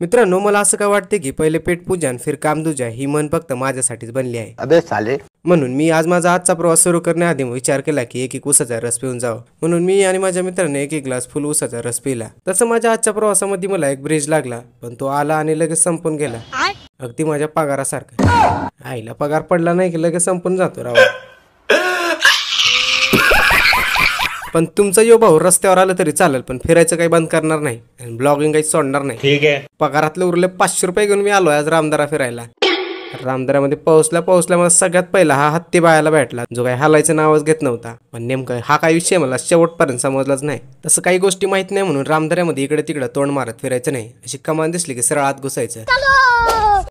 मित्रांनो, मला असं काय वाटते की पहिले पेटपूजन फिर कामदूजा ही म्हण फक्त माझ्यासाठीच बनली आहे. अबे साले. म्हणून मी आज माझा आजचा प्रवास सुरू करण्याआधी विचार केला की एक ऊसाचा रस पिऊन जावं. म्हणून मी आणि माझ्या मित्राने एक ग्लास फुल ऊसाचा रस पिला. तसं माझ्या आजच्या प्रवासामध्ये मला एक ब्रिज लागला, पण तो आला आणि लगेच संपून गेला. अगदी माझ्या पगारासारखं. आईला पगार पडला नाही की लगेच संपून जातो राव. पण तुमचा यो भाऊ रस्त्यावर आलं तरी चालेल, पण फिरायचं काही बंद करणार नाही आणि ब्लॉगिंग काही सोडणार नाही. ठीक आहे. पगारातले उरले 500 रुपये घेऊन मी आलो आज रामदारा फिरायला. रामदारामध्ये पोहोचल्या मला सगळ्यात पहिला हा हत्ती बायाला भेटला, जो काही हालायचं नावच घेत नव्हता. पण नेमकं हा काय विषय मला शेवटपर्यंत समजलाच नाही. तसं काही गोष्टी माहित नाही म्हणून रामदाऱ्यामध्ये इकडे तिकडे तोंड मारत फिरायचं नाही. अशी कमान दिसली की सरळ आत घुसायचं.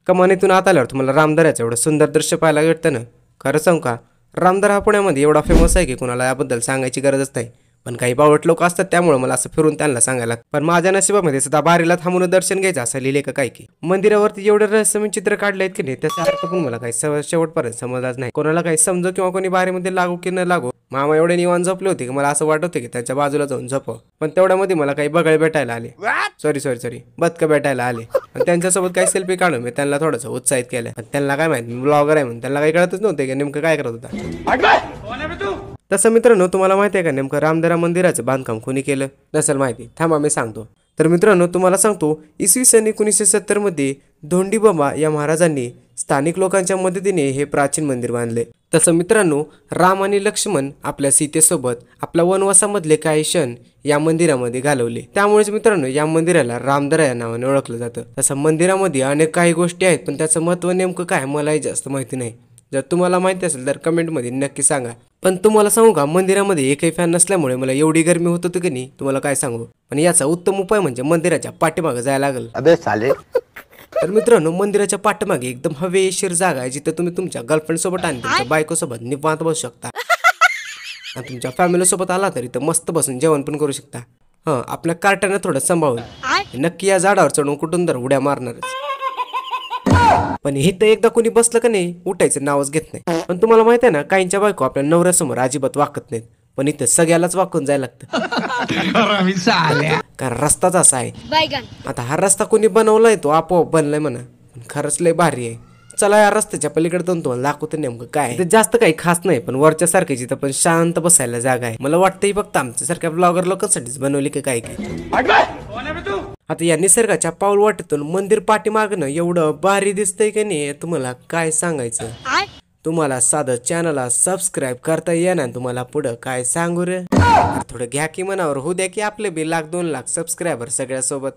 कमानीतून आत आल्यावर तुम्हाला रामदाऱ्याचं एवढं सुंदर दृश्य पाहायला भेटतं ना. खरं सांगू का, रामदारा हा पुण्यामध्ये एवढा फेमस आहे की कुणाला याबद्दल सांगायची गरजच नाही. पण काही बावट लोक असतात, त्यामुळे मला असं फिरून त्यांना सांगायला. पण माझ्या नशिबामध्ये सुद्धा बारीला थांबून दर्शन घ्यायचं असं लिहिले का काय की. मंदिरावरती एवढे रहस्यमय चित्र काढले आहेत की नाही, त्याचा अर्थ पण मला काही शेवटपर्यंत समजलाच नाही. कोणाला काही समजो किंवा कोणी बारीमध्ये लागू की न लागू, मामा एवढे निवांत झोपले होते की मला असं वाटत होते की त्यांच्या बाजूला जाऊन झोपावं. पण तेवढ्यामध्ये मला काही बगळे भेटायला आले. सॉरी बदकं भेटायला आले. आणि त्यांच्यासोबत काही सेल्फी काढून मी त्यांना थोडंसं उत्साहित केलं. पण त्यांना काय माहिती मी ब्लॉगर आहे म्हणून त्यांना काही कळतच नव्हते की नेमकं काय करत होता. तसं मित्रांनो, तुम्हाला माहिती आहे का नेमकं रामदारा मंदिराचं बांधकाम कोणी केलं? नसेल माहिती, थांबा मी सांगतो. तर मित्रांनो, तुम्हाला सांगतो, इसवी सन 1970 मध्ये धोंडीबाबा या महाराजांनी स्थानिक लोकांच्या मदतीने हे प्राचीन मंदिर बांधले. तसं मित्रांनो, राम आणि लक्ष्मण आपल्या सीतेसोबत आपल्या वनवासामधले काही क्षण या मंदिरामध्ये घालवले. त्यामुळेच मित्रांनो, या मंदिराला रामदारा या नावाने ओळखलं जातं. तसं मंदिरामध्ये अनेक काही गोष्टी आहेत, पण त्याचं महत्त्व नेमकं काय मलाही जास्त माहिती नाही. जर तुम्हाला माहिती असेल तर कमेंटमध्ये नक्की सांगा. पण तुम्हाला सांगू का, मंदिरामध्ये एकही फॅन नसल्यामुळे मला एवढी गरमी होत होती की नाही तुम्हाला काय सांगू. पण याचा उत्तम उपाय म्हणजे मंदिराच्या पाठीमागे जायला लागेल. अबे साले. तर मित्रांनो, मंदिराच्या पाठीमागे एकदम हवेशीर जागा आहे, जिथे तुम्ही तुमच्या गर्लफ्रेंड सोबत आणि तुमच्या बायको सोबत निवांत बसू शकता. आणि तुमच्या फॅमिली सोबत आला तरी तर मस्त बसून जेवण पण करू शकता. आपल्या कार्ट्यानं थोडं सांभाळून. नक्की या झाडावर चढून कुठून तर उड्या मारणारच. पण हे तर एकदा कोणी बसलं का नाही, उठायचं नावच घेत नाही. पण तुम्हाला माहित आहे ना, काहींच्या बायको आपल्या नवऱ्यासमोर अजिबात वाकत नाहीत, पण इथं सगळ्यालाच वाकून जायला लागतं. कारण रस्ताच असा आहे. आता हा रस्ता कोणी बनवलाय तो आपोआप बनलाय म्हणा, पण खरंच लय भारी आहे. चला या रस्त्याच्या पलीकडे जाऊन तुम्हाला दाखवतो नेमकं काय. जास्त काही खास नाही, पण वरच्या सारखी जिथं पण शांत बसायला जागा आहे. मला वाटतं फक्त आमच्यासारख्या ब्लॉगर लोकांसाठीच बनवली की काय काय. आता या निसर्गाच्या पाऊल वाटेतून मंदिर पाठीमागणं एवढं भारी दिसतंय की नाही, तुम्हाला काय सांगायचं. तुम्हाला साधं चॅनलला सबस्क्राईब करता येणार, तुम्हाला पुढं काय सांगू रे. थोडं घ्या की मनावर, होऊ द्या की आपले बी 1,00,000-2,00,000 सबस्क्रायबर सगळ्यासोबत.